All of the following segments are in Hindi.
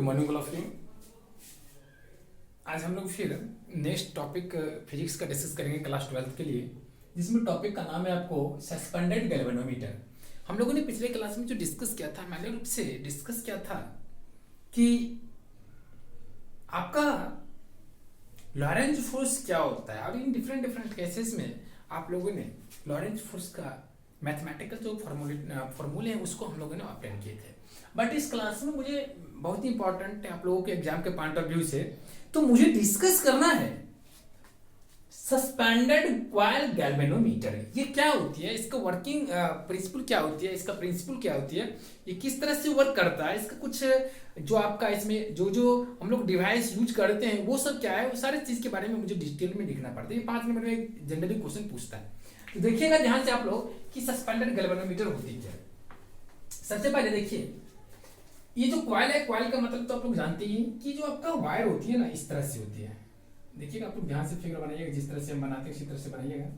Morning all of you. आज हम लोग फिर नेक्स्ट टॉपिक फिजिक्स का डिस्कस करेंगे क्लास 12 के लिए, जिसमें टॉपिक का नाम है आपको सस्पेंडेड गैल्वेनोमीटर। हम लोगों ने पिछले क्लास में जो डिस्कस किया था, मैंने रूप से डिस्कस किया था कि आपका लॉरेंज फोर्स क्या होता है, और इन डिफरेंट डिफरेंट केसेस में आप लोगों ने लॉरेंज फोर्स का मैथमेटिकल जो फॉर्मूले हैं उसको हम लोगों ने अप्लाई किए थे। बट इस क्लास में मुझे बहुत ही इंपॉर्टेंट है आप लोगों के एग्जाम के पॉइंट ऑफ व्यू से, तो मुझे डिस्कस करना है सस्पेंडेड कॉइल गैल्वेनोमीटर। ये क्या होती है, इसका वर्किंग प्रिंसिपल क्या होती है, इसका प्रिंसिपल क्या होती है, ये किस तरह से वर्क करता है, इसका कुछ जो आपका इसमें जो जो हम लोग डिवाइस यूज करते हैं वो सब क्या है, वो सारे चीज के बारे में मुझे डिटेल में लिखना पड़ता है। 5 नंबर में जनरली क्वेश्चन पूछता है, तो देखिएगा ध्यान से आप लोग कि सस्पेंडेड गैल्वेनोमीटर होती है क्या। सबसे पहले देखिए, ये जो कॉइल है, कॉइल का मतलब तो आप लोग जानते ही हैं कि जो आपका वायर होती है ना, इस तरह से होती है। देखिएगा आप लोग ध्यान से फिगर बनाइएगा, जिस तरह से हम बनाते हैं उसी तरह से बनाइएगा।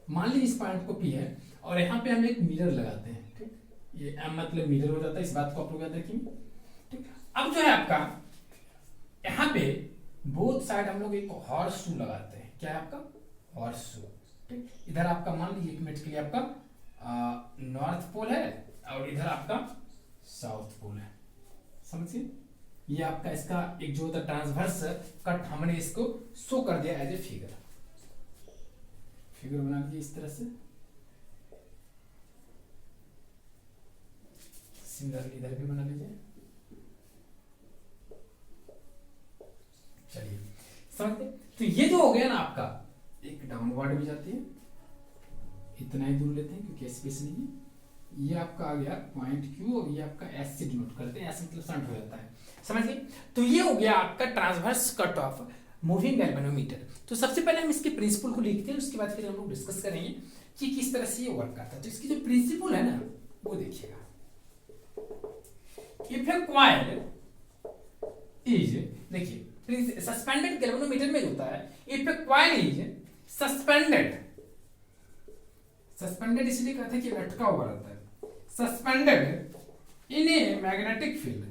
मान लीजिए इस पॉइंट को पी है और यहाँ पे हम एक मिरर लगाते हैं, ठीक। ये एम मतलब मिरर हो जाता है, इस बात को आप लोग याद रखेंगे, ठीक। अब जो है आपका यहाँ पे बोथ साइड हम लोग एक हॉर्स शू लगाते हैं। क्या है आपका हॉर्स शू, ठीक। इधर आपका मान लीजिए एक मिनट के लिए आपका नॉर्थ पोल है और इधर आपका साउथ पोल है, समझिए। ये आपका इसका एक जो होता है ट्रांसवर्स कट, हमने इसको शो कर दिया एज ए फिगर बना लीजिए इस तरह से। सिमिलरली इधर भी बना लीजिए। चलिए समझते, तो ये जो हो गया ना आपका, एक डाउनवर्ड भी जाती है, इतना ही दूर लेते हैं क्योंकि स्पेस नहीं है। ये आपका आ गया पॉइंट क्यू और ये आपका एस से डिनोट करते हैं, एस मतलब शंट हो जाता है, समझिए। तो ये हो गया आपका transverse cut off moving galvanometer. तो सबसे पहले हम इसके प्रिंसिपल को लिखते हैं, उसके बाद फिर हम लोग डिस्कस करेंगे कि किस तरह से ये वर्क करता है। तो इसकी जो प्रिंसिपल है ना वो देखिएगा, इफ ए कॉइल इज, देखिए सस्पेंडेड गैल्वेनोमीटर में होता है if A coil is suspended, suspended इसलिए कहते हैं कि लटका हुआ रहता है, suspended in a magnetic field,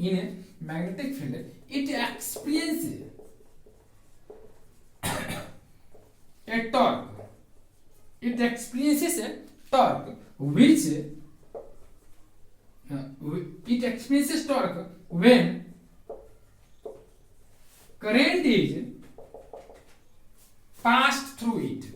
in a magnetic field, it experiences a torque. It experiences a torque which it experiences torque when current is passed through it.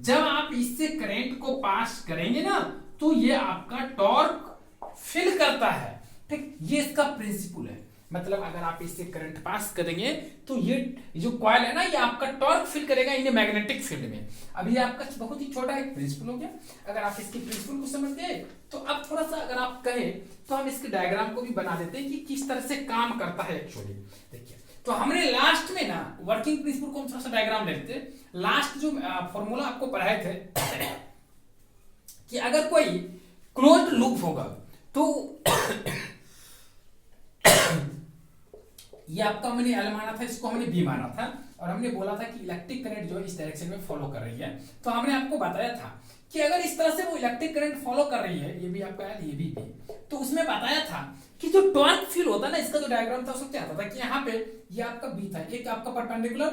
जब आप इससे करंट को पास करेंगे ना तो ये आपका टॉर्क फील करता है, ठीक। ये इसका प्रिंसिपल है, मतलब अगर आप इससे करंट पास करेंगे तो ये जो कॉइल है ना ये आपका टॉर्क फील करेगा इन मैग्नेटिक फील्ड में। अब ये आपका बहुत ही छोटा एक प्रिंसिपल हो गया। अगर आप इसके प्रिंसिपल को समझ गए तो अब थोड़ा सा अगर आप कहें तो हम इसके डायग्राम को भी बना देते हैं कि किस तरह से काम करता है एक्चुअली। देखिए, तो हमने लास्ट में ना वर्किंग प्रिंसिपल को हम थोड़ा सा डायग्राम ले लेते हैं। लास्ट जो फॉर्मूला आपको पढ़ाए थे कि अगर कोई क्लोज्ड लूप होगा तो ये आपका हमने एल माना था, इसको हमने बी माना था, और हमने बोला था कि इलेक्ट्रिक करंट जो है इस डायरेक्शन में फॉलो कर रही है। तो हमने आपको बताया था कि अगर इस तरह से वो इलेक्ट्रिक करंट फॉलो कर रही है, ये भी आपका एल ये भी बी, तो उसमें बताया था कि जो टॉर्क फील होता है ना, इसका जो डायग्राम था उसमें क्या आता था कि यहाँ पे ये आपका बी था, एक आपका परपेंडिकुलर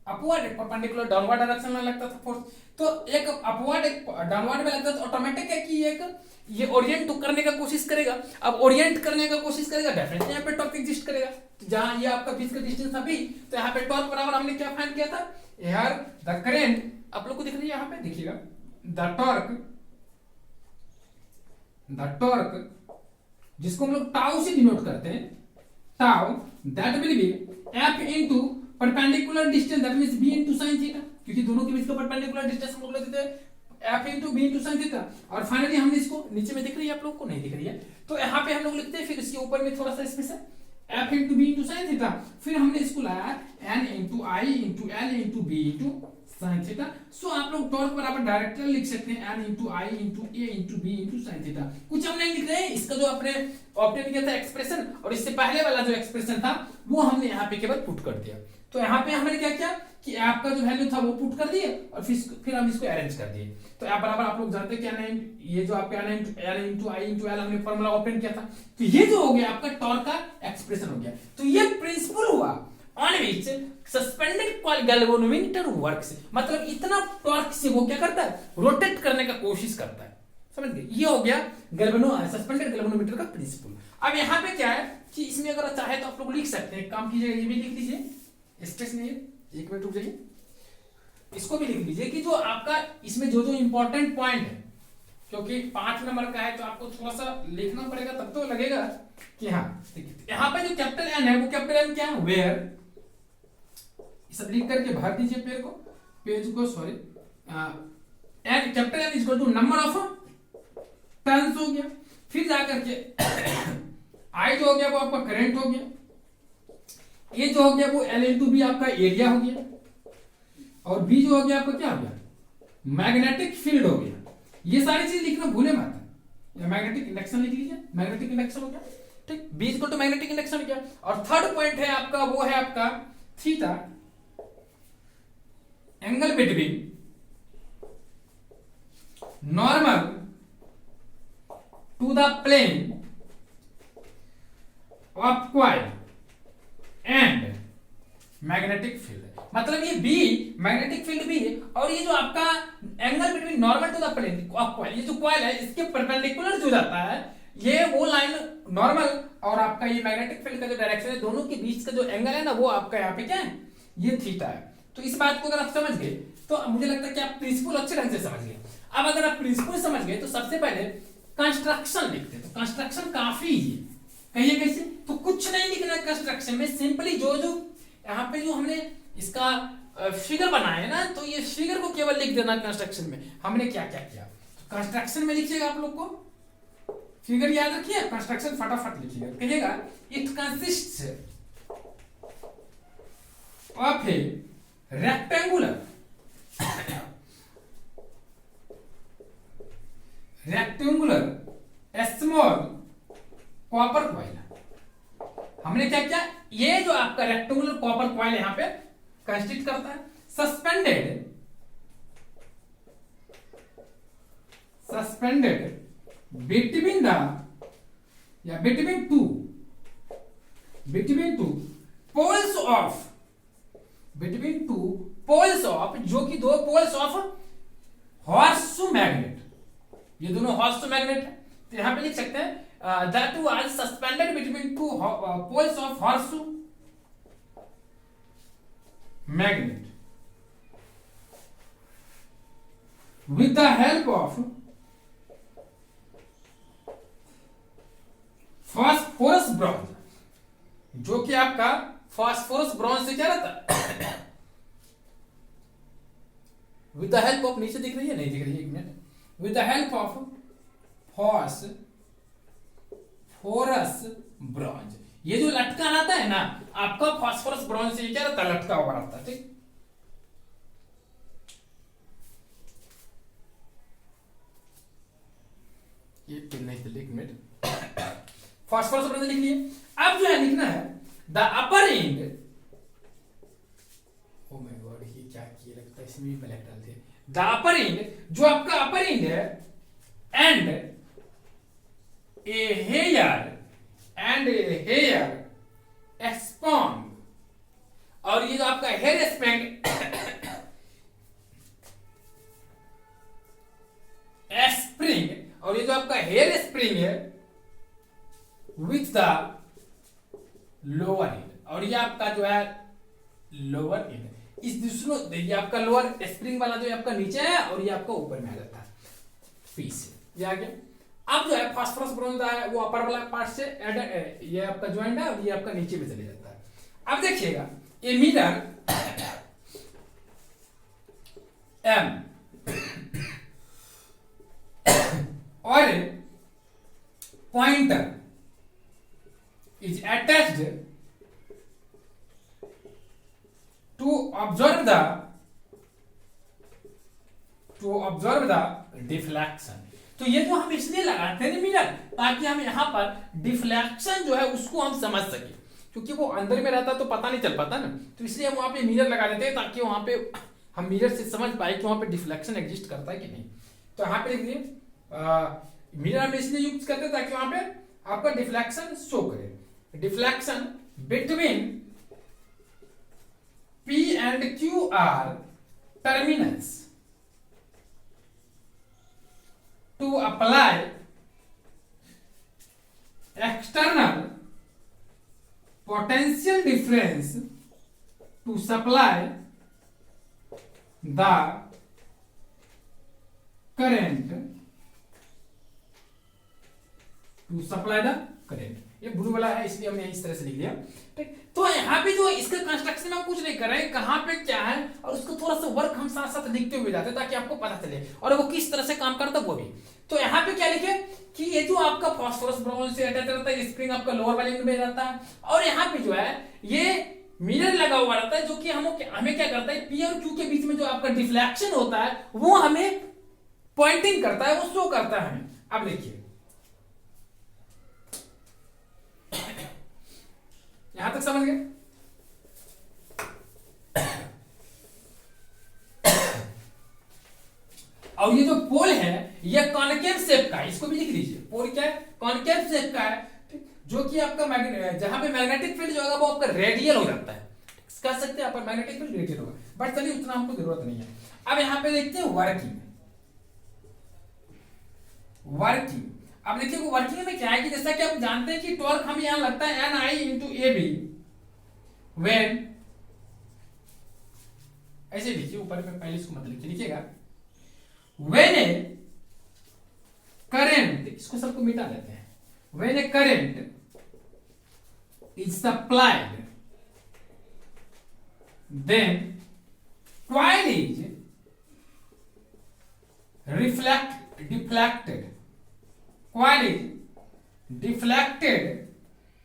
अपवर्ड, एक परपेंडिकुलर डाउनवर्ड डायरेक्शन में लगता था फोर्स, तो एक अपवर्ड एक डाउनवर्ड में लगता था। ऑटोमेटिक है कि एक ये ओरिएंट तो करने का कोशिश करेगा, अब ओरिएंट करने का कोशिश करेगा, डेफिनेटली यहाँ पे टॉर्क एग्जिस्ट करेगा। तो जहां ये आपका बीच का डिस्टेंस था बी, तो यहाँ पे टॉर्क बराबर हमने क्या फाइंड किया था, यार द करंट, आप लोग को दिख रही है यहाँ पे, देखिएगा द टॉर्क जिसको हम लोग टाउ से डिनोट करते हैं, tau that will be F into perpendicular distance, that means B into sin theta, क्योंकि दोनों के बीच का परपेंडिकुलर डिस्टेंस हम लोग लेते थे F into B into sin theta. और फाइनली हमने इसको नीचे में दिख रही है, आप लोग को नहीं दिख रही है, तो यहाँ पे हम लोग लिखते हैं, फिर इसके ऊपर में थोड़ा सा स्पेस है, F into B into sin theta, फिर हमने इसको लाया N into I into L into B into sine theta. So आप लोग टॉर्क बराबर डायरेक्टली लिख सकते हैं N into I into A into B into sine theta. कुछ हम नहीं लिख रहे हैं, इसका जो अपने ऑब्टेन किया था एक्सप्रेशन और इससे पहले वाला जो एक्सप्रेशन था वो हमने यहाँ पे केवल पुट कर दिया। तो यहाँ पे हमने क्या किया कि आपका जो वैल्यू था वो पुट कर दिए और फिर हम इसको अरेंज कर दिए। तो यहाँ बराबर आप लोग जानते हैं कि ये जो आपका N into I into L हमने फॉर्मूला ओपन किया था, तो ये जो हो गया आपका टॉर्क का एक्सप्रेशन हो गया। तो ये प्रिंसिपल हुआ on which suspended coil galvanometer works, मतलब इतना टॉर्क से वो क्या करता है, रोटेट करने का कोशिश करता है। समझ गए, ये हो गया सस्पेंडेड गैल्वेनोमीटर का प्रिंसिपल। अब यहाँ पे क्या है कि इसमें अगर चाहे तो आप लोग लिख सकते हैं, काम कीजिएगा, ये भी लिख लीजिए, स्पेस नहीं है, एक मिनट रुक जाइए, इसको भी लिख लीजिए कि जो आपका इसमें जो जो इंपॉर्टेंट पॉइंट है, क्योंकि 5 नंबर का है तो आपको थोड़ा सा लिखना पड़ेगा, तब तो लगेगा कि हाँ। यहाँ पे जो कैपिटल एन है वो कैपिटल एन क्या है, वेयर, सब लिख करके भर दीजिए पेज को sorry, N capital N is equal to number of turns हो गया। फिर जाकर के आई जो हो गया वो आपका करंट हो गया, ये जो हो गया वो एल इंटू बी आपका एरिया हो गया, और बी जो हो गया आपका क्या हो गया, मैग्नेटिक फील्ड हो गया। ये सारी चीज लिखना भूले मत, या मैग्नेटिक इंडक्शन लिख लीजिए, मैग्नेटिक इंडक्शन हो गया, ठीक, B equal to magnetic induction हो गया। और थर्ड पॉइंट है आपका, वो है आपका theta, angle between normal to the plane of coil and magnetic field. मतलब ये बी मैग्नेटिक फील्ड भी है, और ये जो आपका angle between normal to the plane of coil, ये जो कॉइल है इसके परपेंडिकुलर जो जाता है, ये वो लाइन नॉर्मल और आपका ये मैग्नेटिक फील्ड का जो डायरेक्शन है, दोनों के बीच का जो एंगल है ना, वो आपका यहाँ पे क्या है, ये थीटा है। तो इस बात को अगर आप समझ गए तो मुझे लगता है कि आप प्रिंसिपल अच्छे ढंग से समझ गए। अब अगर आप प्रिंसिपल समझ गए तो सबसे पहले कंस्ट्रक्शन लिखते हैं। तो कंस्ट्रक्शन काफी है, कहिए कैसे, तो कुछ नहीं लिखना कंस्ट्रक्शन में, सिंपली जो जो यहाँ पे जो हमने इसका फिगर बनाया है ना, तो ये फिगर को केवल लिख देना कंस्ट्रक्शन में हमने क्या क्या किया। तो कंस्ट्रक्शन में लिखिएगा, आप लोग को फिगर याद रखिए, कंस्ट्रक्शन फटाफट लिखिएगा, कहिएगा it consists of A rectangular small copper coil. हमने क्या किया, ये जो आपका रेक्टेंगुलर कॉपर कॉइल यहां पे कंस्टिट्यूट करता है, suspended between two poles of जो कि दो पोल्स ऑफ हॉर्सशू मैग्नेट, ये दोनों हॉर्सशू मैग्नेट है। तो यहां पे लिख सकते हैं that was suspended between two poles of horseshoe magnet with the help of phosphorus bronze, जो कि आपका फास्फोरस ब्रॉन्ज से क्या रहता है, विद द हेल्प ऑफ, नीचे दिख रही है, नहीं दिख रही है, एक minute, with the help of phosphorus bronze, ये जो लटका रहता है ना आपका फास्फोरस ब्रॉन्ज से क्या रहता है, लटका हुआ रहता है, ठीक। ये नहीं तो एक मिनट, फास्फोरस ब्रॉन्ज लिख लिए। अब जो है लिखना है the upper and, oh my God ये क्या किया, लगता है इसमें भी ब्लैक डालते हैं। द अपर एंड, जो आपका अपर एंड है, एंड ए हेयर स्पॉन्ज, और ये जो आपका हेयर स्पैंड स्प्रिंग, और ये जो आपका हेयर स्प्रिंग है विथ द लोअर एंड, और ये आपका जो है लोअर एंड, इस दूसरों, ये आपका लोअर स्प्रिंग वाला जो आपका नीचे है और ये आपका ऊपर में आ जाता है पीस, ये आ गया। अब जो है फास्फोरस ब्रॉन्ज है वो अपर वाला पार्ट से ये आपका ज्वाइंट है और ये आपका नीचे में चले जाता है। अब देखिएगा ये मिरर एम और pointer is attached to observe the to observe the deflection. तो ये जो हम इसलिए लगाते हैं मिरर, ताकि हम यहाँ पर डिफ्लेक्शन जो है उसको हम समझ सके, क्योंकि वो अंदर में रहता तो पता नहीं चल पाता ना, तो इसलिए हम वहां पे मिरर लगा देते हैं ताकि वहां पे हम मिरर से समझ पाए कि वहां पे डिफ्लेक्शन एग्जिस्ट करता है कि नहीं। तो यहाँ पे लिख दिए मिरर हम इसलिए यूज करते हैं ताकि वहां पे आपका डिफ्लेक्शन शो करे। Deflection between P and Q are terminals to apply external potential difference to supply the current, ये ब्लू वाला है इसलिए हमने इस तरह से लिख दिया। ठीक, तो यहाँ पे जो इसके कंस्ट्रक्शन में हम कुछ नहीं कर रहे हैं, कहाँ पे क्या है और उसको थोड़ा सा वर्क हम साथ साथ लिखते हुए जाते हैं ताकि आपको पता चले और वो किस तरह से काम करता है वो भी। तो यहाँ पे क्या लिखे कि ये जो आपका फास्फोरस ब्रोंज से अटैच रहता है, स्प्रिंग आपका लोअर वाले में रहता है, और यहाँ पे जो है ये मिरर लगा हुआ रहता है जो कि हमें क्या करता है, पी और क्यू के बीच में जो आपका डिफ्लेक्शन होता है वो हमें पॉइंटिंग करता है, वो शो करता है हमें। अब देखिए यहां तक समझ गए। और ये जो पोल है ये कॉनकेव शेप का है, इसको भी लिख लीजिए। पोल क्या है, कॉनकेव शेप का है, जो कि आपका जहां पे मैग्नेटिक फील्ड जो होगा वो आपका रेडियल हो जाता है, कह सकते हैं आप मैग्नेटिक फील्ड रेडियल होगा, बट चलिए उतना हमको जरूरत नहीं है। अब यहां पे देखते हैं वर्किंग। अब देखिए वर्किंग में क्या है कि जैसा कि आप जानते हैं कि टॉर्क हमें यहां लगता है N I into A B when, ऐसे लिखिए ऊपर में, पहले इसको मत लिखिएगा, वेन ए करेंट, इसको सबको मिटा देते हैं, when a current is supplied then coil is deflected, coil is deflected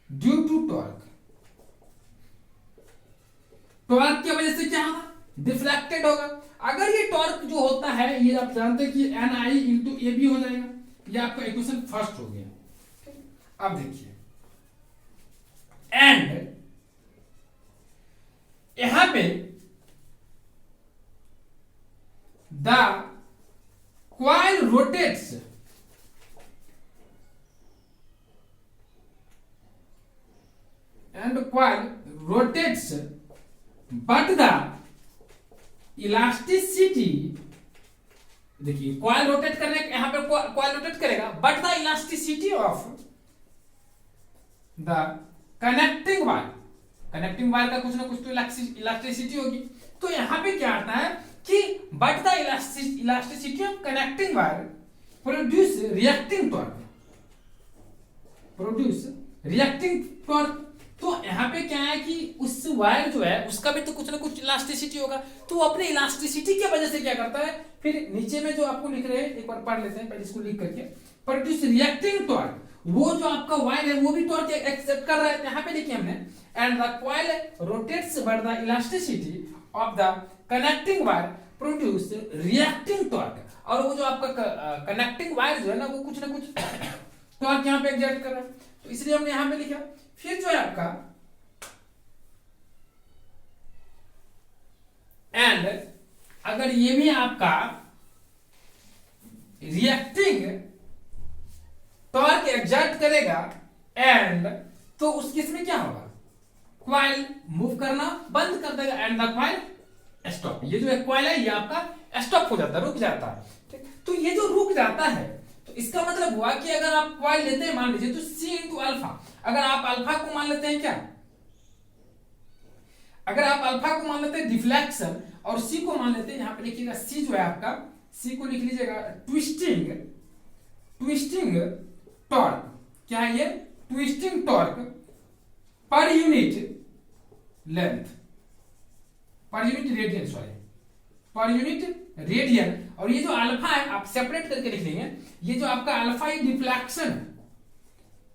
due to torque। Torque की वजह से क्या होगा, डिफ्लेक्टेड होगा। अगर ये टॉर्क जो होता है ये आप जानते हैं कि N I into A B हो जाएगा, ये आपका इक्वेशन फर्स्ट हो गया। अब देखिए एंड यहां पे the coil rotates and coil rotates but the elasticity, देखिए coil रोटेट करने, यहां पे coil रोटेट करेगा but the elasticity of the connecting wire का कुछ ना कुछ तो इलास्टिसिटी होगी। तो यहां पे क्या आता है कि but the elasticity of connecting wire produce reacting torque। तो यहाँ पे क्या है कि उस वायर जो है उसका भी तो कुछ ना कुछ इलास्टिसिटी होगा, तो वो अपने इलास्टिसिटी की वजह से क्या करता है, फिर नीचे में जो आपको लिख रहे हैं एक बार पढ़ लेते हैं पहले इसको लिख करके, प्रोड्यूस रिएक्टिंग टॉर्क, वो जो आपका वायर है वो भी टॉर्क एक्सेप्ट कर रहा है। यहाँ पे देखिए हमने and the coil rotates but the elasticity of the connecting wire produce reacting torque, और वो जो आपका कनेक्टिंग वायर जो है ना वो कुछ ना कुछ टॉर्क यहाँ पे एग्जर्ट कर रहा है, तो इसलिए हमने यहाँ पे लिखा। फिर जो है आपका एंड अगर ये भी आपका रिएक्टिंग टॉर्क एग्जर्ट करेगा एंड, तो उस केस में क्या होगा, कॉइल मूव करना बंद कर देगा एंड द कॉइल स्टॉप। ये जो कॉइल है ये आपका स्टॉप हो जाता है, रुक जाता है। ठीक, तो ये जो रुक जाता है तो इसका मतलब हुआ कि अगर आप कॉइल लेते हैं मान लीजिए तो C इंटू अल्फा, अगर आप अल्फा को मान लेते हैं क्या, अगर आप अल्फा को मान लेते हैं डिफ्लेक्शन और C को मान लेते हैं, यहां पे लिखिएगा C जो है आपका, C को लिख लीजिएगा ट्विस्टिंग टॉर्क। क्या है ये, twisting torque per unit length, per unit radian, sorry per unit radian. और ये जो अल्फा है आप सेपरेट करके लिख लेंगे, ये जो आपका अल्फा है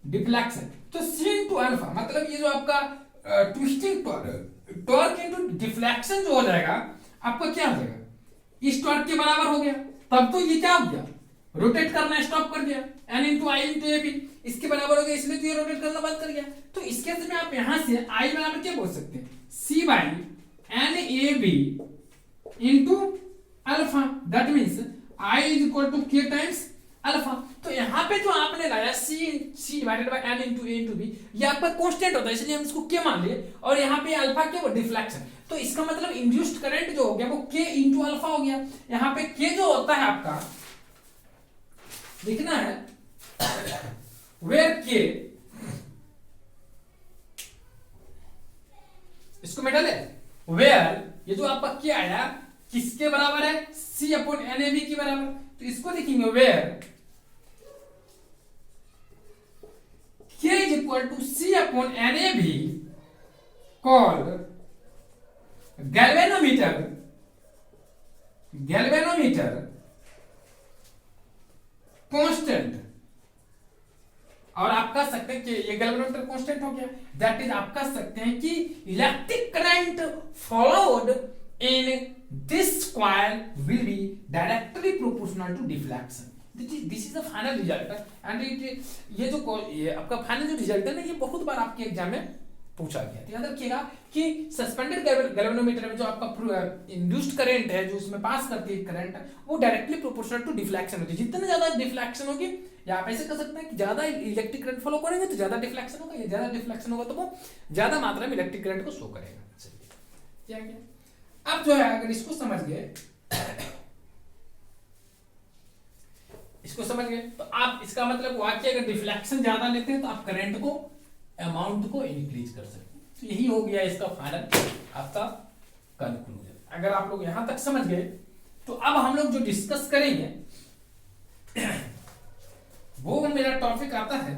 डिफ्लेक्शन, तो C इंटू अल्फा मतलब ये जो आपका ट्विस्टिंग टॉर्क इंटू डिफ्लेक्शन जो हो जाएगा आपका क्या हो जाएगा, इस टॉर्क के बराबर हो गया। तब तो ये क्या हो गया, रोटेट करना स्टॉप कर दिया, N into I into A B इसके बराबर हो गया, इसलिए तो ये रोटेट करना बंद कर गया। तो इस केस में आप यहां से आई बराबर क्या बोल सकते हैं, C by N A B into alpha, that means I is equal to K times alpha. तो यहाँ पे जो आपने लाया C divided by N into A into B, ये आपका कांस्टेंट होता है इसलिए हम इसको के मान लिए, और यहाँ पे अल्फा क्या, वो डिफ्लेक्शन। तो इसका मतलब इंड्यूस्ड करंट जो हो गया वो के इंटू अल्फा हो गया। यहाँ पे के जो होता है आपका लिखना है वेयर के, इसको मैं डाले वेयर, ये जो आपका के आया किसके बराबर है, C upon N A B के बराबर। तो इसको लिखेंगे where K is equal to C upon N A B call galvanometer, galvanometer constant. और आप कह सकते हैं कि ये गैल्वेनोमीटर कांस्टेंट हो गया, दैट इज आप कह सकते हैं कि electric current followed in this coil will be directly proportional to deflection. This is the final result and ये आपका फाइनल जो रिजल्ट है ना, ये बहुत बार आपके एग्जाम में पूछा गया। तो याद रखिएगा कि सस्पेंडेड गैल्वेनोमीटर में जो आपका इंड्यूस्ड करंट है, जो उसमें पास करती है करंट, वो डायरेक्टली प्रोपोर्शनल टू डिफ्लेक्शन होती है। जितने ज्यादा डिफ्लेक्शन होगी, या आप ऐसे कर सकते हैं कि ज्यादा इलेक्ट्रिक करंट फॉलो करेंगे तो ज्यादा डिफ्लेक्शन होगा, या ज्यादा डिफ्लेक्शन होगा तो वो ज्यादा मात्रा में इलेक्ट्रिक करंट को शो करेगा। चलिए क्या क्या अब जो है अगर इसको समझ गए, इसको समझ गए तो आप इसका मतलब वाक्य अगर डिफ्लेक्शन ज्यादा लेते हैं तो आप करंट को अमाउंट को इंक्रीज कर सकते हैं। तो यही हो गया इसका फाइनल आपका कंक्लूजन। अगर आप लोग यहां तक समझ गए तो अब हम लोग जो डिस्कस करेंगे वो मेरा टॉपिक आता है,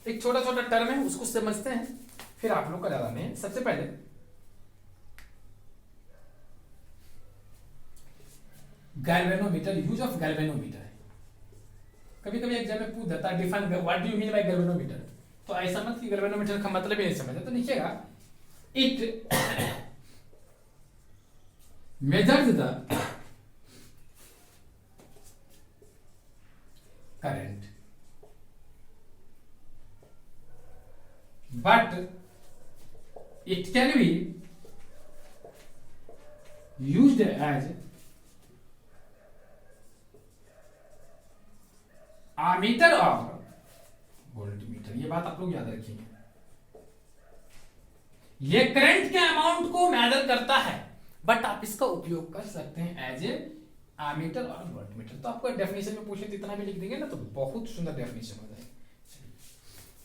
एक छोटा छोटा टर्म है उसको समझते हैं, फिर आप लोग का ज्यादा नहीं। सबसे पहले गैल्वेनोमीटर, यूज ऑफ गैल्वेनोमीटर है। कभी कभी एग्जाम में पूछ देता है define what do you mean by galvanometer, तो ऐसा मत कि गैल्वेनोमीटर का मतलब ही नहीं समझा, तो लिखिएगा it measures the current but it can be used as ammeter और वोल्टमीटर। ये बात आप लोग याद रखिएगा, ये करंट के अमाउंट को मेजर करता है, बट आप इसका उपयोग कर सकते हैं एज ए आमीटर और वोल्टमीटर। तो आपको डेफिनेशन में पूछे तो इतना भी लिख देंगे ना, तो बहुत सुंदर डेफिनेशन हो जाएगा।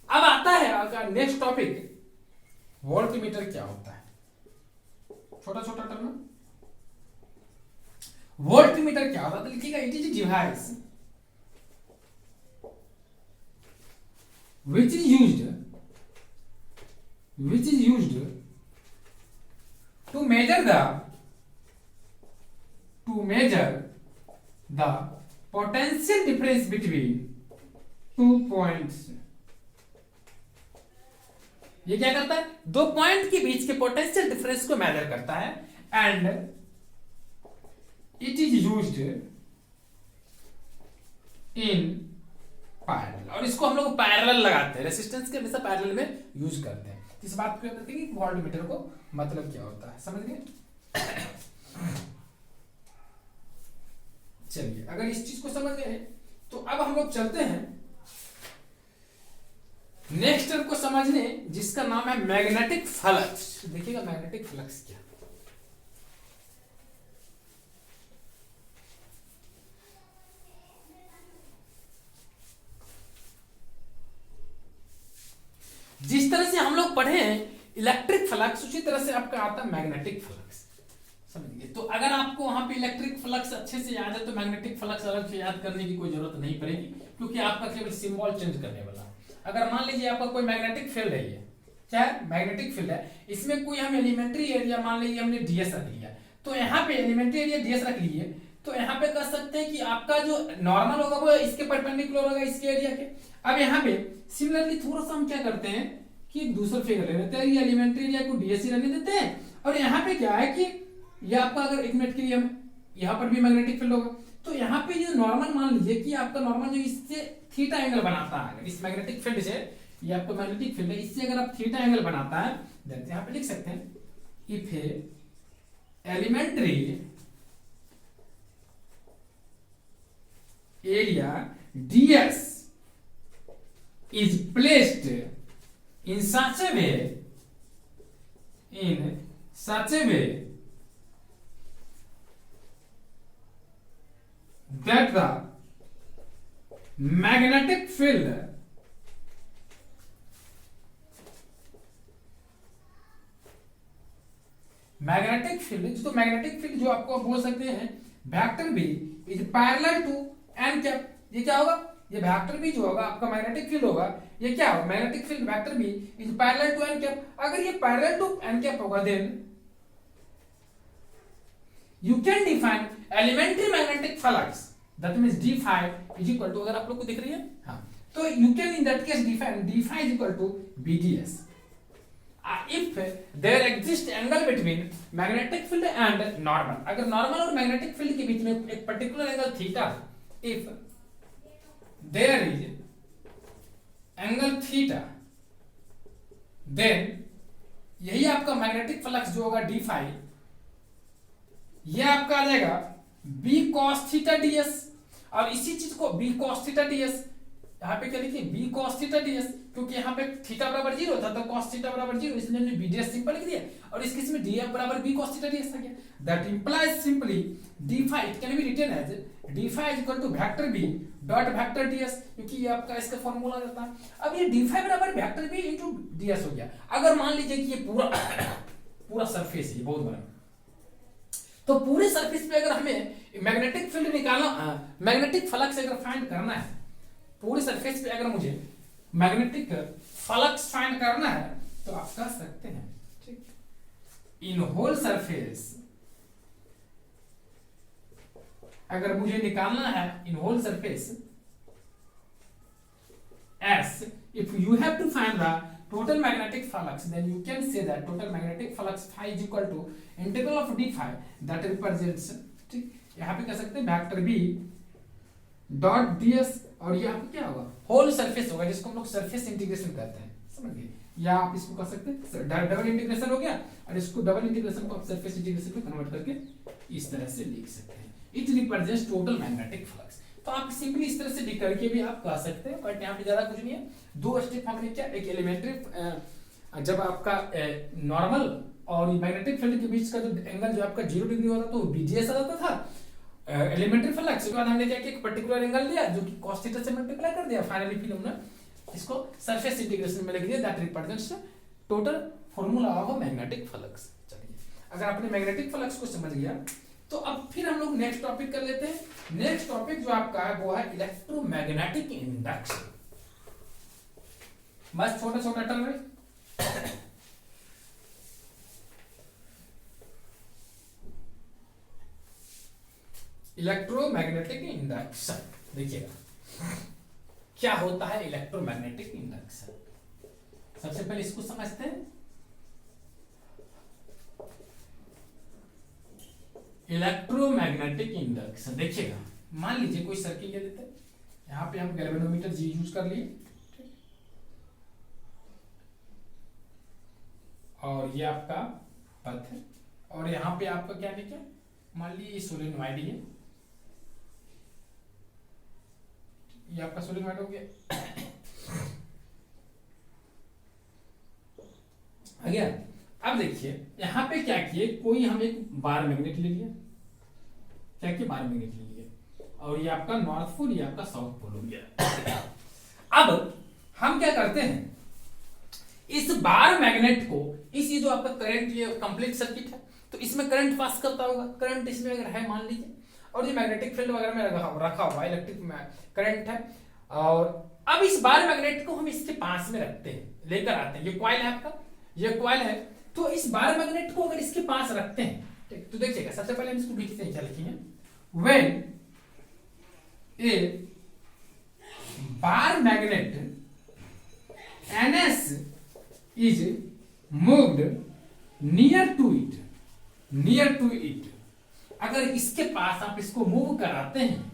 अब आता है अगर नेक्स्ट टॉपिक, वोल्टमीटर क्या होता है। छोटा छोटा टर्म, वोल्टमीटर क्या होता है, तो लिखिएगा it is device which is used to measure the potential difference between 2 points। ये क्या करता है, दो पॉइंट के बीच के पोटेंशियल डिफरेंस को मेजर करता है, and it is used in parallel. और इसको हम लोग पैरेलल लगाते हैं, रेजिस्टेंस के हमेशा पैरेलल में यूज करते हैं। इस बात को याद रखिए कि वोल्टमीटर को मतलब क्या होता है, समझ गए। चलिए अगर इस चीज को समझ गए तो अब हम लोग चलते हैं नेक्स्ट टर्म को समझने, जिसका नाम है मैग्नेटिक फ्लक्स। देखिएगा मैग्नेटिक फ्लक्स क्या, जिस तरह से हम लोग पढ़े इलेक्ट्रिक फ्लक्स, उसी तरह से आपका आता है मैग्नेटिक फ्लक्स, समझिए। तो अगर आपको वहां पे इलेक्ट्रिक फ्लक्स अच्छे से याद है तो मैग्नेटिक फ्लक्स अलग से याद करने की कोई जरूरत नहीं पड़ेगी, क्योंकि आपका केवल सिंबल चेंज करने वाला है। अगर मान लीजिए आपका कोई मैग्नेटिक फील्ड है, ये क्या मैग्नेटिक फील्ड है, इसमें कोई हम एलिमेंट्री एरिया मान लीजिए हमने डीएस रख लिया, तो यहाँ पे एलिमेंट्री एरिया डीएस रख लिए, तो यहाँ पे कह सकते हैं कि आपका जो नॉर्मल होगा वो इसके परपेंडिकुलर होगा, इसके एरिया के। अब यहाँ पे सिमिलरली थोड़ा सा हम क्या करते हैं कि एक दूसरा फिगर ले लेते हैं, ये एलिमेंट्री एरिया को डीएस रहने देते हैं, और यहाँ पे क्या है कि ये आपका अगर 1 मिनट के लिए हम यहाँ पर भी मैग्नेटिक फील्ड होगा, तो यहाँ पे ये नॉर्मल मान लीजिए कि आपका नॉर्मल जो इससे थीटा एंगल बनाता है, इस मैग्नेटिक फील्ड से, ये आपका मैग्नेटिक फील्ड है, इससे अगर आप थीटा एंगल बनाता है, देखते यहाँ पे लिख सकते हैं if elementary area ds is placed in such a way that the magnetic field तो मैग्नेटिक फील्ड जो आपको बोल सकते हैं vector B is parallel to N cap. ये क्या होगा, ये वेक्टर बी जो होगा आपका मैग्नेटिक फील्ड होगा, ये क्या होगा, magnetic field vector B is parallel to N cap. अगर ये पैरेलल टू एन कैप होगा then you can define elementary magnetic flux that means d phi is equal to, अगर आप लोग को दिख रही है हाँ, तो you can in that case define d phi is equal to bds if there exists angle between magnetic field and normal। अगर नॉर्मल और मैग्नेटिक फील्ड के बीच में एक particular angle theta, if there is angle theta then यही आपका मैग्नेटिक फ्लक्स जो होगा d phi, ये आपका आ जाएगा b cos theta ds। और इसी चीज को b cos theta ds यहाँ पे क्या लिखिए b cos theta ds, क्योंकि यहाँ पे थीटा बराबर 0 था तो cos थीटा बराबर 0, इसलिए हमने b ds सिंपल लिख दिया, और इस केस में df बराबर b cos theta ds आ गया। That implies simply d phi it can be written as d phi is equal to vector b dot vector ds, क्योंकि ये आपका इसका फार्मूला रहता है। अब ये d phi बराबर वेक्टर b इनटू ds हो गया। अगर मान लीजिए कि ये पूरा सरफेस है, बहुत बड़ा, तो पूरे सरफेस पे अगर हमें मैग्नेटिक फील्ड निकालना, मैग्नेटिक फ्लक्स अगर फाइंड करना है, पूरे सरफेस पे अगर मुझे मैग्नेटिक फ्लक्स फाइंड करना है तो आप कर सकते हैं, ठीक, इन होल सरफेस अगर मुझे निकालना है in whole surface S, if you have to find the total magnetic flux then you can say that total magnetic flux phi is equal to integral of d phi that represents, ठीक, यहाँ पे कह सकते हैं वेक्टर b डॉट ds, और यहाँ पे क्या होगा होल सरफेस होगा जिसको हम लोग सरफेस इंटीग्रेशन कहते हैं, समझ गए, या आप इसको कह सकते हैं डबल इंटीग्रेशन हो गया, और इसको डबल इंटीग्रेशन को आप सरफेस इंटीग्रेशन में कन्वर्ट करके इस तरह से लिख सकते हैं, it represents total magnetic flux. तो आप सिंपली इस तरह से लिख करके भी आप कह सकते हैं, बट यहाँ पे ज्यादा कुछ नहीं है, दो स्टेप हमने क्या, एक एलिमेंट्री जब आपका नॉर्मल और मैग्नेटिक फील्ड के बीच का जो एंगल जो आपका 0 डिग्री होता तो बीडीएस आ जाता था एलिमेंट्री फ्लक्स, उसके बाद हमने क्या किया, एक पर्टिकुलर एंगल लिया जो कि cos थीटा से मल्टीप्लाई कर दिया, फाइनली फिर हमने इसको सरफेस इंटीग्रेशन में लिख दिया, that represents total formula of magnetic flux. चलिए, अगर आपने मैग्नेटिक फ्लक्स को समझ लिया तो अब फिर हम लोग नेक्स्ट टॉपिक कर लेते हैं। नेक्स्ट टॉपिक जो आपका है वो है इलेक्ट्रोमैग्नेटिक इंडक्शन। बस छोटा छोटा टर्म है, इलेक्ट्रोमैग्नेटिक इंडक्शन। देखिएगा क्या होता है इलेक्ट्रोमैग्नेटिक इंडक्शन। सबसे पहले इसको समझते हैं। इलेक्ट्रोमैग्नेटिक इंडक्शन, देखिएगा मान लीजिए कोई सर्किल ले लेते हैं, यहां पे हम गैल्वेनोमीटर जी यूज कर लिए, और ये आपका पथ है, और यहाँ पे आपका क्या लिखा, मान लीजिए सोलेनोइड है, ये आपका सोलेनोइड हो गया आ गया। अब देखिए यहाँ पे क्या किए, कोई हम एक बार मैग्नेट ले लिया, क्या किया, बार मैग्नेट ले लिया, और ये आपका नॉर्थ पोल, ये आपका साउथ पोल हो गया। अब हम क्या करते हैं, इस बार मैग्नेट को, इस जो आपका करंट, ये कंप्लीट सर्किट है तो इसमें करंट पास करता होगा, करंट इसमें अगर है मान लीजिए, और ये मैग्नेटिक फील्ड वगैरह में रखा हुआ इलेक्ट्रिक करंट है, और अब इस बार मैग्नेट को हम इसके पास में रखते हैं, लेकर आते हैं, ये कॉइल है आपका, ये कॉइल है, तो इस बार मैग्नेट को अगर इसके पास रखते हैं, ठीक, तो देखिएगा सबसे पहले हम इसको लिखते हैं, क्या लिखेंगे, when A bar magnet NS is moved near to it अगर इसके पास आप इसको मूव कराते हैं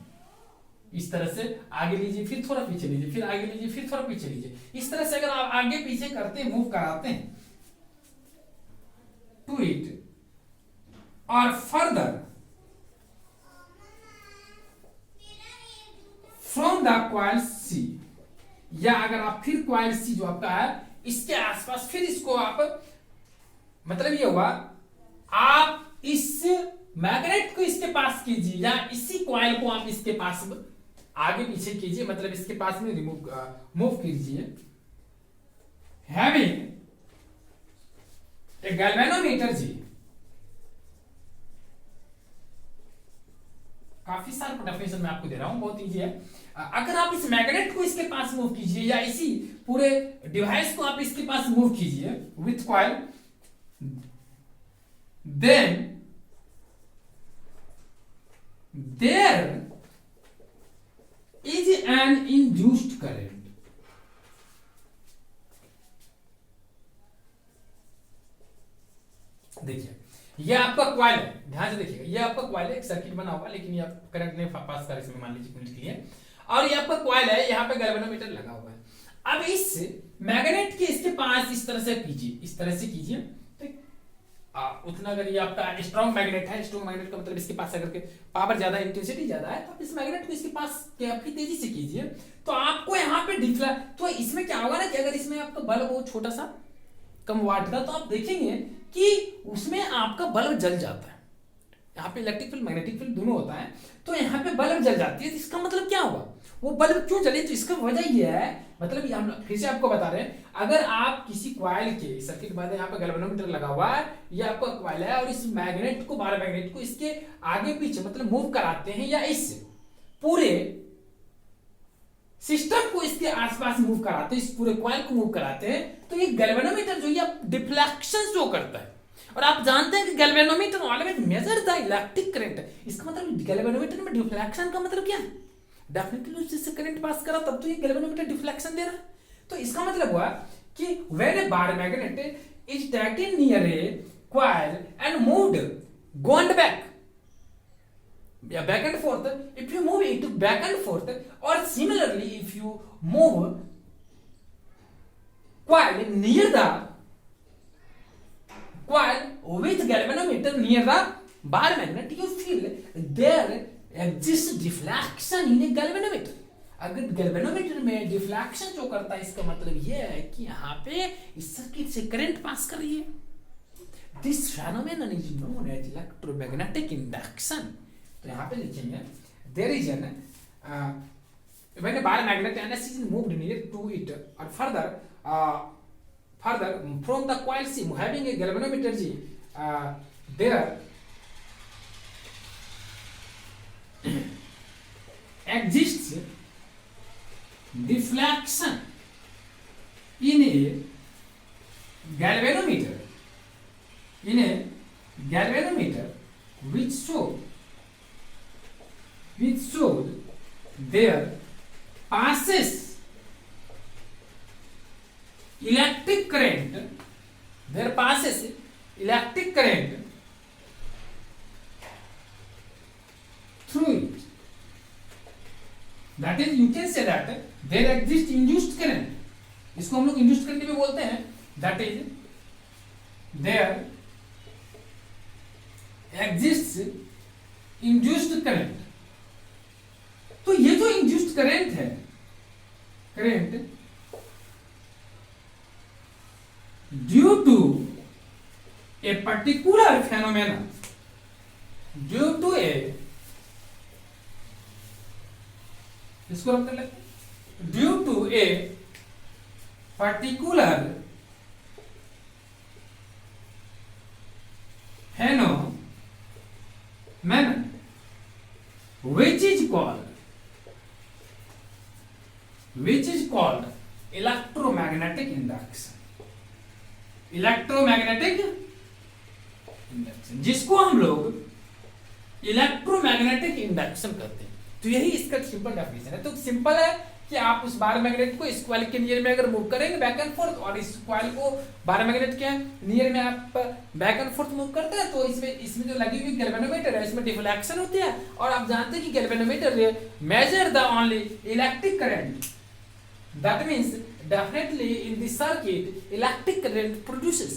इस तरह से, आगे लीजिए फिर थोड़ा पीछे लीजिए, फिर आगे लीजिए फिर थोड़ा पीछे लीजिए, इस तरह से अगर आप आगे पीछे करते हैं, मूव कराते हैं टू इट और फर्दर फ्रॉम द क्वाइल सी, या अगर आप फिर क्वाइल सी जो आपका है इसके आसपास फिर इसको आप, मतलब ये हुआ आप इस मैग्नेट को इसके पास कीजिए या इसी क्वाइल को आप इसके पास आगे पीछे कीजिए, मतलब इसके पास में मूव कीजिए, हैविंग ए गैल्वेनोमीटर जी। काफी सारे डेफिनेशन मैं आपको दे रहा हूं, बहुत इजी है। अगर आप इस मैग्नेट को इसके पास मूव कीजिए या इसी पूरे डिवाइस को आप इसके पास मूव कीजिए with coil, then there is an induced current. देखिए ये आपका कॉइल है, ध्यान से देखिएगा, ये आपका कॉइल है, एक सर्किट बना हुआ, लेकिन ये आप करंट नहीं पास कर इसमें मान लीजिए मिनट के लिए, और ये आपका कॉइल है, यहाँ पे गैल्वेनोमीटर लगा हुआ है। अब इस मैग्नेट के इसके पास इस तरह से कीजिए, इस तरह से कीजिए, ठीक, उतना अगर ये आपका स्ट्रॉन्ग मैग्नेट है, स्ट्रॉन्ग मैग्नेट का मतलब इसके पास अगर पावर ज्यादा, इंटेंसिटी ज्यादा है, तो आप इस मैग्नेट को इसके पास काफी तेजी से कीजिए, तो आपको यहाँ पे डिफ्ला, तो इसमें क्या होगा ना कि अगर इसमें आपका बल्ब हो छोटा सा कम वाट का, तो आप देखेंगे कि उसमें आपका बल्ब जल जाता है। यहाँ पे इलेक्ट्रिक फील्ड मैग्नेटिक फील्ड दोनों होता है, तो यहाँ पे बल्ब जल जाती है। तो इसका मतलब क्या होगा, वो बल्ब क्यों जले, तो इसका वजह यह है, मतलब ये हम फिर से आपको बता रहे हैं, अगर आप किसी क्वाइल के सर्किट बाद यहाँ पे गैल्वेनोमीटर लगा हुआ है, ये आपका क्वाइल है, और इस मैग्नेट को, बार मैग्नेट को इसके आगे पीछे मतलब मूव कराते हैं, या इस पूरे सिस्टम को इसके आसपास मूव कराते हैं, इस पूरे कॉइल को मूव कराते हैं, तो ये गैल्वेनोमीटर जो ये डिफ्लेक्शन जो करता है, और आप जानते हैं कि galvanometer always measure the electric current. इसका मतलब गैल्वेनोमीटर में डिफ्लेक्शन का मतलब क्या है, डेफिनेटली उससे करंट पास करा तब तो ये गैल्वेनोमीटर डिफ्लेक्शन दे रहा है। तो इसका मतलब हुआ कि when A bar magnet is taken near A coil and moved gone back, yeah, back and forth, if you move it back and forth, or similarly if you move coil near the coil with galvanometer near the bar magnet, you feel there exists deflection in a galvanometer। अगर गैल्वेनोमीटर में डिफ्लेक्शन जो करता है, इसका मतलब यह है कि यहाँ पे इस सर्किट से करंट पास कर रही है। This phenomenon is known as electromagnetic induction। तो यहाँ पे लिखेंगे there is an when a bar magnet and is moved near to it or further from the coil C having a galvanometer G, there exists deflection in a galvanometer which showed there passes electric current, through it। That is, you can say that there exists induced current, इसको हम लोग induced current भी बोलते हैं। that is, there exists induced current। तो ये जो induced current है, current due to a particular phenomenon, due to a, इसको हम कर लेते हैं, due to a particular phenomenon which is called electromagnetic induction, जिसको हम लोग इलेक्ट्रोमैग्नेटिक इंडक्शन कहते हैं। तो यही इसका सिंपल डेफिनेशन है। तो सिंपल है कि आप उस बार मैग्नेट को इस कॉइल के नियर में अगर मूव करेंगे बैक एंड फोर्थ, और इस कॉइल को बार मैग्नेट के नियर में आप बैक एंड फोर्थ मूव करते हैं, तो इसमें जो लगी हुई गैल्वेनोमीटर है इसमें डिफ्लेक्शन होती है, और आप जानते हैं कि galvanometer measure the only electric current, that means definitely in the circuit electric current produces,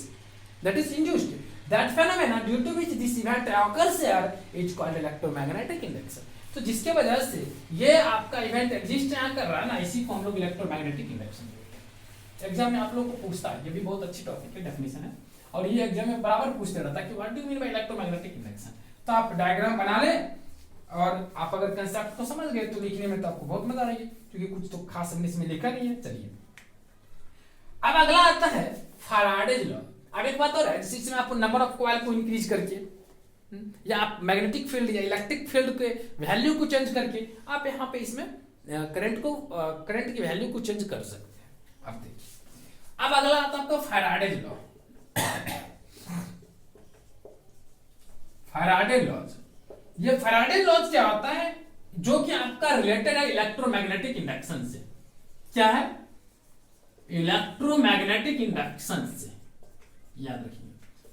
that is induced, that phenomena due to which this event occurs here is called electromagnetic induction। तो जिसके वजह से ये आपका इवेंट एग्जिस्ट यहाँ कर रहा है ना, इसी को हम लोग इलेक्ट्रोमैग्नेटिक इंडक्शन बोलते हैं। एग्जाम में आप लोग को पूछता है, ये भी बहुत अच्छी टॉपिक है, डेफिनेशन है, और ये एग्जाम में बराबर पूछते रहता है कि what do you mean by electromagnetic induction. तो आप डायग्राम बना लें, और आप अगर कंसेप्ट को समझ गए तो लिखने में तो आपको बहुत मजा आएगी, क्योंकि कुछ तो खास हमने इसमें लिखा नहीं है। चलिए अब अगला आता है फैराडेज लॉ। अब एक बात और है, जैसे इसमें आपको नंबर ऑफ कॉइल को इंक्रीज करके, या आप मैग्नेटिक फील्ड या इलेक्ट्रिक फील्ड के वैल्यू को चेंज करके आप यहाँ पे इसमें करंट की वैल्यू को चेंज कर सकते हैं। अब देखिए, अब अगला आता है आपका फैराडेज लॉ। फैराडे लॉज, ये फैराडे लॉज क्या होता है, जो कि आपका रिलेटेड है इलेक्ट्रोमैग्नेटिक इंडक्शन से। क्या है? इलेक्ट्रोमैग्नेटिक इंडक्शन से, याद रखिए।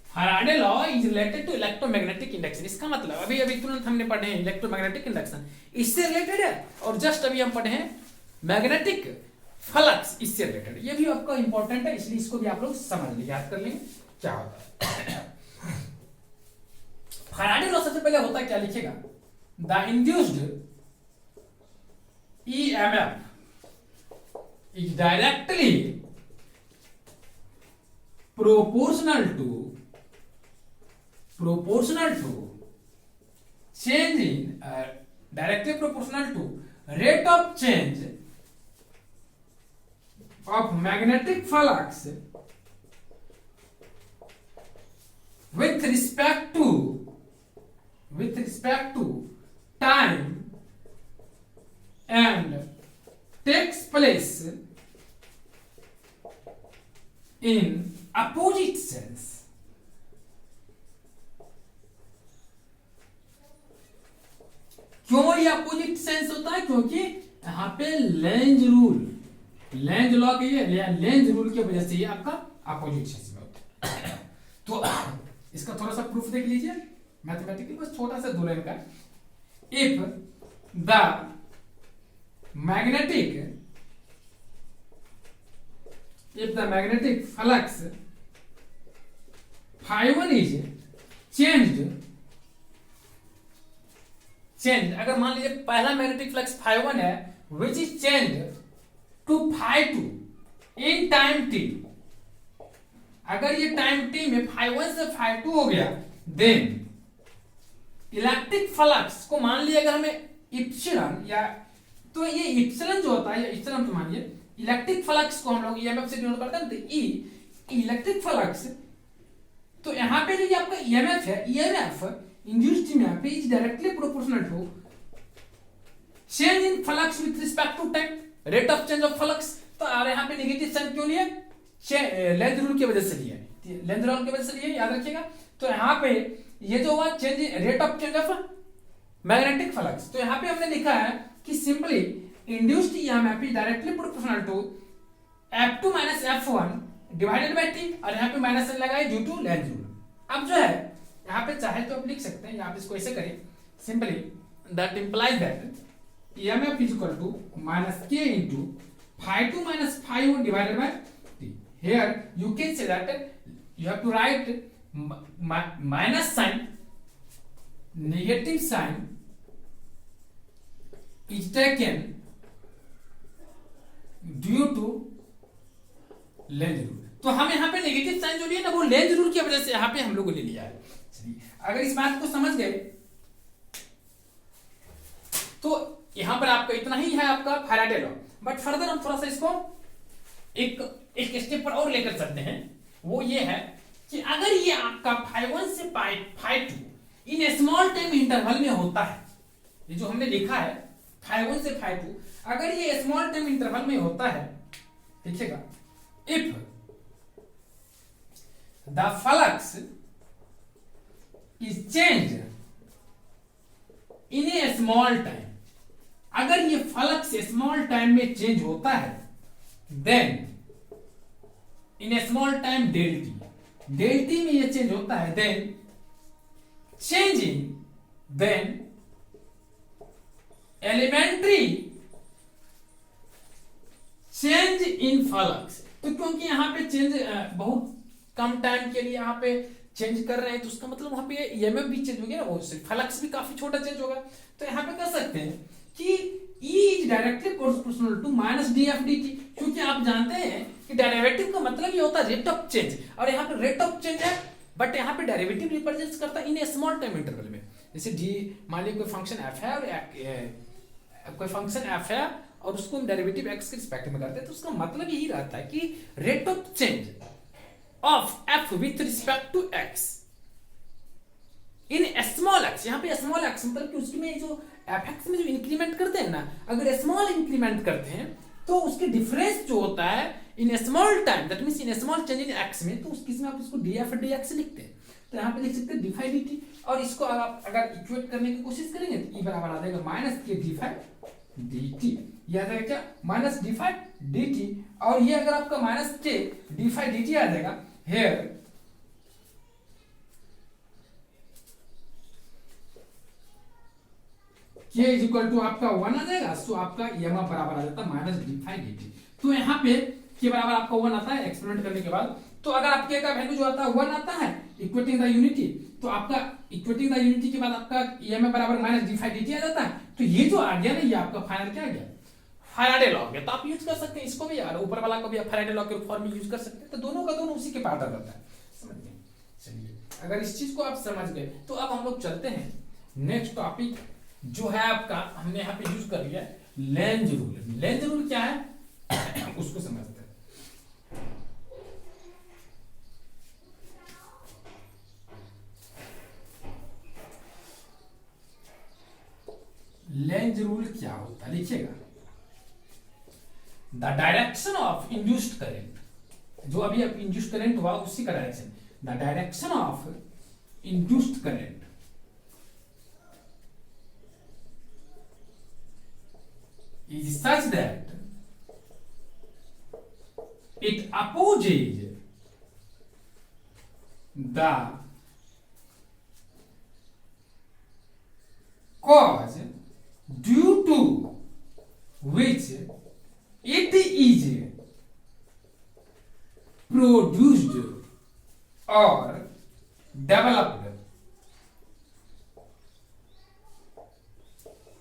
Faraday law is related to electromagnetic induction. इसका मतलब अभी तुरंत हमने पढ़े हैं इलेक्ट्रोमैग्नेटिक इंडक्शन, इससे रिलेटेड है, और जस्ट अभी हम पढ़े हैं मैग्नेटिक फ्लक्स, इससे रिलेटेड। ये भी आपका इंपॉर्टेंट है, इसलिए इसको भी आप लोग समझ लें, याद कर लेंगे क्या होता है। फैराडे लॉ सबसे पहले होता है क्या, लिखेगा, the induced EMF is directly proportional to change in directly proportional to rate of change of magnetic flux with respect to time and takes place in opposite sense। क्यों ये अपोजिट सेंस होता है? क्योंकि यहाँ पे लेंज लॉ की लेंज रूल की वजह से ये आपका अपोजिट सेंस में होता है। तो इसका थोड़ा सा प्रूफ देख लीजिए मैथमेटिकली, बस छोटा सा दो लाइन का। If the magnetic flux phi1 is changed, अगर मान लीजिए पहला मैग्नेटिक फ्लक्स phi1 है, which is changed to phi2 in time t। अगर ये टाइम t में phi1 से phi2 हो गया, देन इलेक्ट्रिक फ्लक्स को मान लिया अगर हमें इप्सिलॉन, या तो ये इप्सिलॉन जो होता है, इप्सिलॉन तो मानिए इलेक्ट्रिक फ्लक्स को हम लोग ईएमएफ से डिनोट करते हैं, तो ई इलेक्ट्रिक फ्लक्स। तो यहाँ पे जो ये आपका ईएमएफ है, EMF induced EMF is directly proportional to change in flux with respect to time, rate of change of flux. तो और यहाँ पे नेगेटिव साइन क्यों लिए? लेंज रूल की वजह से लिए, लेंज रूल की वजह से लिए, याद रखिएगा। तो यहाँ पे ये जो हुआ change, rate of change of magnetic flux, तो यहाँ पे हमने लिखा है कि simply induced EMF is directly proportional to F2 minus F1 divided by T, और यहाँ पे माइनस n लगाए ड्यू टू लेंज रूल। अब जो है यहाँ पे चाहे तो आप लिख सकते हैं, यहाँ पे इसको ऐसे करें, simply that implies that EMF is equal to minus k into phi2 minus phi1 divided by T। Here you can say that you have to write minus sign, negative sign is taken due to Lenz rule. तो हम यहाँ पे नेगेटिव साइन जो लिया ना, वो लेंज रूल की वजह से यहाँ पे हम लोग ले लिया है। अगर इस बात को समझ गए तो यहाँ पर आपका इतना ही है आपका फैराडे लॉ। बट फर्दर हम थोड़ा सा इसको एक स्टेप पर और लेकर चलते हैं। वो ये है कि अगर ये आपका phi1 से phi2 इन स्मॉल टाइम इंटरवल में होता है, ये जो हमने लिखा है phi1 से phi2, अगर ये स्मॉल टाइम इंटरवल में होता है, देखिएगा, if the flux is change in a small time, अगर ये फ्लक्स स्मॉल टाइम में चेंज होता है, then in small time del t में ये चेंज होता है, then elementary change in flux. तो क्योंकि यहाँ पे चेंज बहुत कम टाइम के लिए यहाँ पे चेंज कर रहे हैं, तो उसका मतलब वहां पे ईएमएफ भी चेंज हो गया, वो फ्लक्स भी काफी छोटा चेंज होगा। तो यहाँ पे कह सकते हैं कि E is directly proportional to minus d f d t, क्योंकि आप जानते हैं कि डेरिवेटिव का मतलब ये होता है रेट ऑफ चेंज, और यहाँ पे रेट ऑफ चेंज है, बट यहाँ पे डेरिवेटिव रिप्रेजेंट करता है इन ए स्मॉल टाइम इंटरवल में। जैसे डी मान लीजिए कोई फंक्शन एफ है और उसको हम डेरिवेटिव एक्स के रिस्पेक्ट में करते हैं, तो उसका मतलब यही रहता है कि rate of change of f with respect to x in small x. यहाँ पे स्मॉल एक्स मतलब कि उसमें जो एफ एक्स में जो इंक्रीमेंट करते हैं ना, अगर स्मॉल इंक्रीमेंट करते हैं तो उसके डिफरेंस जो होता है इन small time, that means in small change in x में, तो उस केस में आप इसको डी एफ डी एक्स लिखते हैं। तो यहाँ पे लिख सकते हैं डी फाई डी टी, और इसको आप अगर इक्वेट करने की कोशिश करेंगे तो ई बराबर आ जाएगा minus k d phi D T, यह आ जाएगा क्या minus D phi D t, और ये अगर आपका minus k d phi D T आ जाएगा here k is equal to आपका 1 आ जाएगा, सो आपका ईएमएफ बराबर आ जाता है minus D phi D t. तो यहाँ पे k बराबर आपका 1 आता है एक्सपेरिमेंट करने के बाद। तो अगर आपके का वैल्यू जो आता है 1 आता है इक्वेटिंग द यूनिटी, तो आपका इक्वेटिंग द यूनिटी के बाद आपका ईएमएफ बराबर minus D phi D T आ जाता है। तो ये जो आ गया ना, ये आपका फाइनल क्या आ गया, फैराडे लॉ गया। तो आप यूज कर सकते हैं इसको भी, यार ऊपर वाला को भी आप फैराडे लॉ के फॉर्म में यूज कर सकते हैं। तो दोनों का दोनों उसी के पार्ट आ जाता है, समझ गए। चलिए, अगर इस चीज को आप समझ गए तो अब हम लोग चलते हैं नेक्स्ट टॉपिक जो है आपका, हमने यहाँ पे यूज कर लिया लेंज रूल। लेंज रूल क्या है उसको समझते हैं। लेंज रूल क्या होता है लिखिएगा, the direction of induced current, जो अभी अब इंड्यूस्ड करंट हुआ उसी का direction, the direction of induced current is such that it opposes the cause due to which it is produced or developed.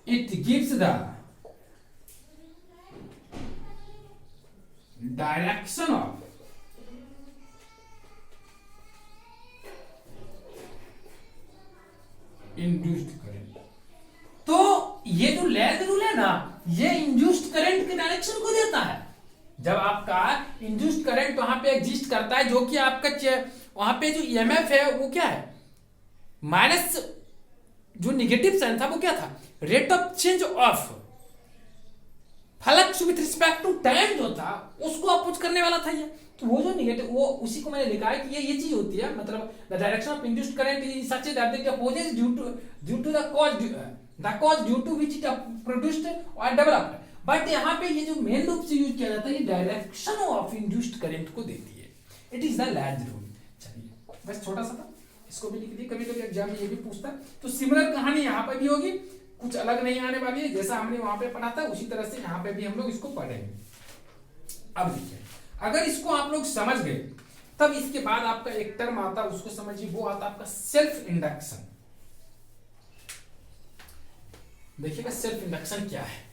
It gives the direction of induced current. तो ये जो लेंज रूल है ना, ये इंड्यूस्ड करंट के डायरेक्शन को देता है। जब आपका इंड्यूस्ड करंट वहां पे एग्जिस्ट करता है, जो कि आपका वहां पे जो ईएमएफ है वो क्या है, माइनस जो निगेटिव साइन था वो क्या था, rate of change of flux with respect to time जो था उसको अपोज करने वाला था ये। तो वो जो निगेटिव, वो उसी को मैंने लिखा है कि ये चीज होती है, मतलब the direction of induced current is such that it opposes due to the cause due to which it produced और डेवलप्ड। बट यहाँ पे ये जो मेन रूप से यूज किया जाता है, ये डायरेक्शन ऑफ इंड्यूस्ड करंट को देती है। It is the length rule. चलिए, बस छोटा सा था, इसको भी लिख दिए, कभी कभी एग्जाम में ये भी पूछता है। तो सिमिलर कहानी यहाँ पर भी होगी, कुछ अलग नहीं आने वाली है, जैसा हमने वहां पे पढ़ा था उसी तरह से यहाँ पे भी हम लोग इसको पढ़ेंगे। अब देखिए, अगर इसको आप लोग समझ गए, तब इसके बाद आपका एक टर्म आता है, उसको समझिए, वो आता है आपका सेल्फ इंडक्शन। देखिएगा सेल्फ इंडक्शन क्या है।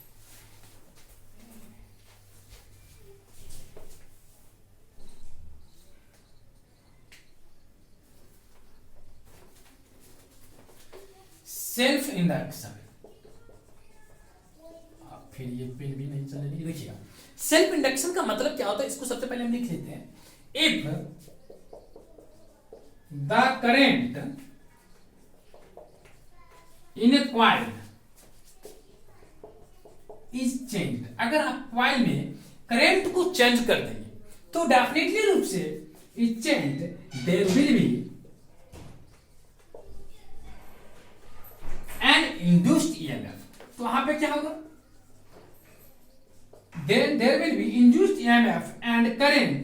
सेल्फ इंडक्शन, फिर ये पेन भी नहीं चलेगी। देखिएगा सेल्फ इंडक्शन का मतलब क्या होता है, इसको सबसे पहले हम लिख लेते हैं। If the current in A coil is change, अगर आप कॉइल में करंट को चेंज कर देंगे तो डेफिनेटली रूप से is change, there will be an induced EMF. तो वहां पे क्या होगा, then there will be induced EMF and current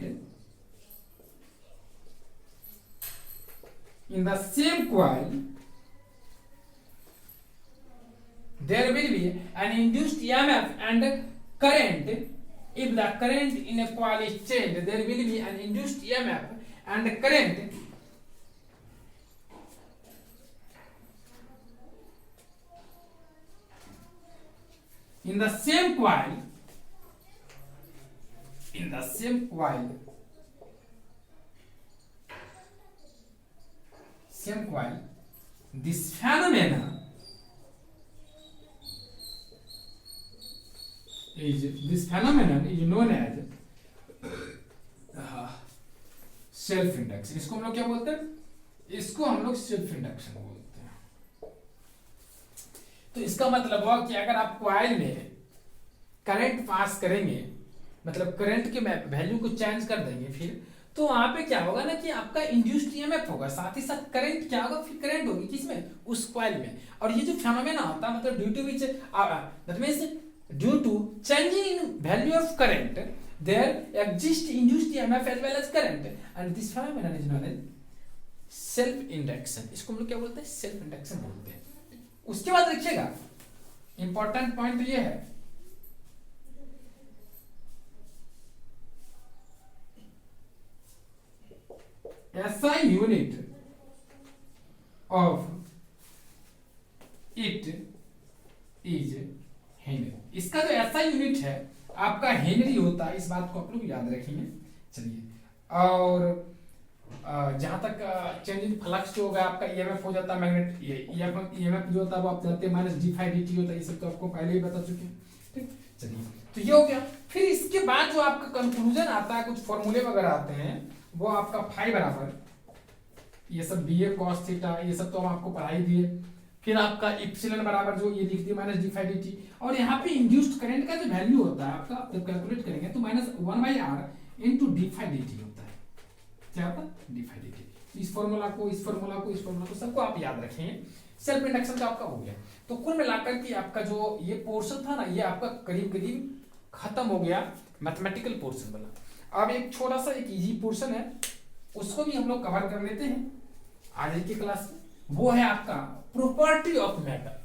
in the same coil. There will be an induced EMF and current. If the current in a coil is changed, there will be an induced EMF and current in the same coil. In the same coil. Same coil. This phenomenon is known as self induction. इसको हम लोग क्या बोलते हैं? इसको हम लोग सेल्फ इंडक्शन बोलते हैं. तो इसका मतलब हुआ कि अगर आप कॉइल में करंट पास करेंगे, मतलब करंट के वैल्यू को चेंज कर देंगे, फिर तो वहां पे क्या होगा ना कि आपका इंड्यूस्ड ईएमएफ होगा, साथ ही साथ करंट क्या होगा, फिर करंट होगी किसमें, उस कॉइल में. और ये जो फेनोमेना होता है, मतलब due to which that means due to changing in value of current there exist induced EMF as well as current, and this phenomena is known as self induction. इसको हम लोग क्या बोलते हैं? सेल्फ इंडक्शन बोलते हैं. उसके बाद रखिएगा इंपॉर्टेंट पॉइंट ये है, SI unit of it is Henry. इसका जो SI यूनिट है आपका हेनरी होता है. इस बात को आप लोग याद रखेंगे. चलिए, और जहां तक चेंज इन फ्लक्स जो होगा आपका ईएमएफ हो जाता है मैग्नेट. ईएमएफ जो होता है वो आप जानते हैं माइनस d/dt होता है. ये सब तो आपको पहले ही बता चुके हैं. ठीक, चलिए, तो ये हो गया. फिर इसके बाद जो आपका कंक्लूजन आता है, कुछ फॉर्मूले वगैरह आते हैं, वो आपका फाई बराबर ये सब बी ए कॉस थीटा, ये सब तो हम आपको पढ़ाई दिए. फिर आपका इप्सिलॉन बराबर जो ये लिख दिया माइनस d/dt. और यहाँ पे इंड्यूस्ड करंट का जो वैल्यू होता है आपका, जब कैलकुलेट करेंगे तो माइनस 1/r इंटू d/dt होता है. क्या होता है? d/dt. इस फॉर्मूला को सबको आप याद रखेंगे. सेल्फ इंडक्शन का आपका हो गया. तो कुल मिलाकर के आपका जो ये पोर्शन था ना, ये आपका करीब करीब खत्म हो गया मैथमेटिकल पोर्शन वाला. अब एक छोटा सा एक इजी पोर्शन है, उसको भी हम लोग कवर कर लेते हैं आज की क्लास में. वो है आपका property of matter.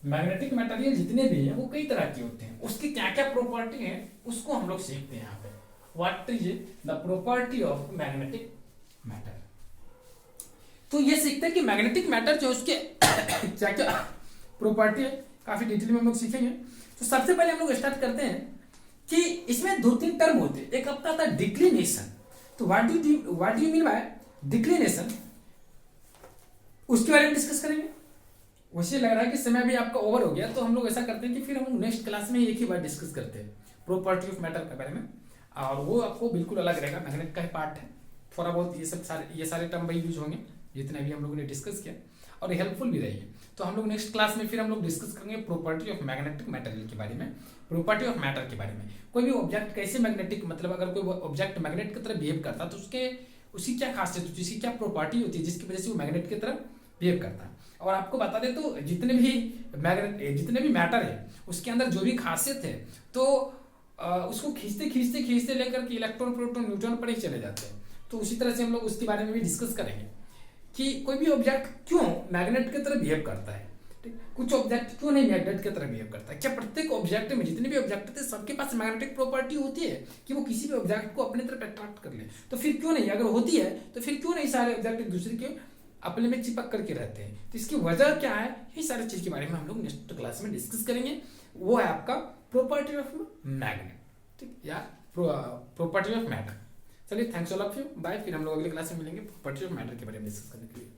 Magnetic material जितने भी हैं वो कई तरह के होते हैं, उसकी क्या क्या प्रॉपर्टी है उसको हम लोग सीखते हैं यहाँ पे. What is the property of magnetic matter. तो ये सीखते हैं कि मैग्नेटिक मैटर जो उसके क्या क्या प्रॉपर्टी है, काफी डिटेल में हम लोग सीखेंगे. तो सबसे पहले हम लोग स्टार्ट करते हैं कि इसमें दो तीन टर्म होते हैं. एक आपका आता है डिक्लिनेशन. तो what do you mean by declination, उसके बारे में डिस्कस करेंगे. वैसे लग रहा है कि समय भी आपका ओवर हो गया, तो हम लोग ऐसा करते हैं कि फिर हम नेक्स्ट क्लास में एक ही बार डिस्कस करते हैं प्रॉपर्टी ऑफ मैटर के बारे में. और वो आपको बिल्कुल अलग रहेगा, मैग्नेट का ही पार्ट है. थोड़ा बहुत ये सारे टर्म वही यूज होंगे जितने भी हम लोगों ने डिस्कस किया, और हेल्पफुल भी रहेंगे. तो हम लोग नेक्स्ट क्लास में फिर हम लोग डिस्कस करेंगे प्रॉपर्टी ऑफ मैग्नेटिक मटेरियल के बारे में, प्रॉपर्टी ऑफ मैटर के बारे में. कोई भी ऑब्जेक्ट कैसे मैग्नेटिक, मतलब अगर कोई ऑब्जेक्ट मैग्नेट की तरह बिहेव करता है तो उसकी क्या खासियत होती है, उसकी क्या प्रॉपर्टी होती है जिसकी वजह से वो मैग्नेट की तरह बिहेव करता है. और आपको बता दें तो जितने भी मैटर है उसके अंदर जो भी खासियत है, तो उसको खींचते लेकर के इलेक्ट्रॉन प्रोटॉन न्यूट्रॉन पर ही चले जाते हैं. तो उसी तरह से हम लोग उसके बारे में भी डिस्कस करेंगे कि कोई भी ऑब्जेक्ट क्यों मैग्नेट की तरह बिहेव करता है, कुछ ऑब्जेक्ट क्यों नहीं मैग्नेट की तरह बिहेव करता है. क्या प्रत्येक ऑब्जेक्ट में, जितने भी ऑब्जेक्ट थे सबके पास मैग्नेटिक प्रॉपर्टी होती है कि वो किसी भी ऑब्जेक्ट को अपनी तरफ अट्रैक्ट कर ले. तो फिर क्यों नहीं, अगर होती है तो फिर क्यों नहीं सारे ऑब्जेक्ट एक दूसरे के अपने में चिपक करके रहते हैं. तो इसकी वजह क्या है, ये सारी चीज के बारे में हम लोग नेक्स्ट क्लास में डिस्कस करेंगे. वो है आपका प्रॉपर्टी ऑफ मैग्नेट, ठीक, या प्रॉपर्टी ऑफ मैटर. चलिए, thanks all of you, bye. फिर हम लोग अगले क्लास में मिलेंगे प्रॉपर्टी ऑफ मैटर के बारे में डिस्कस करने के लिए.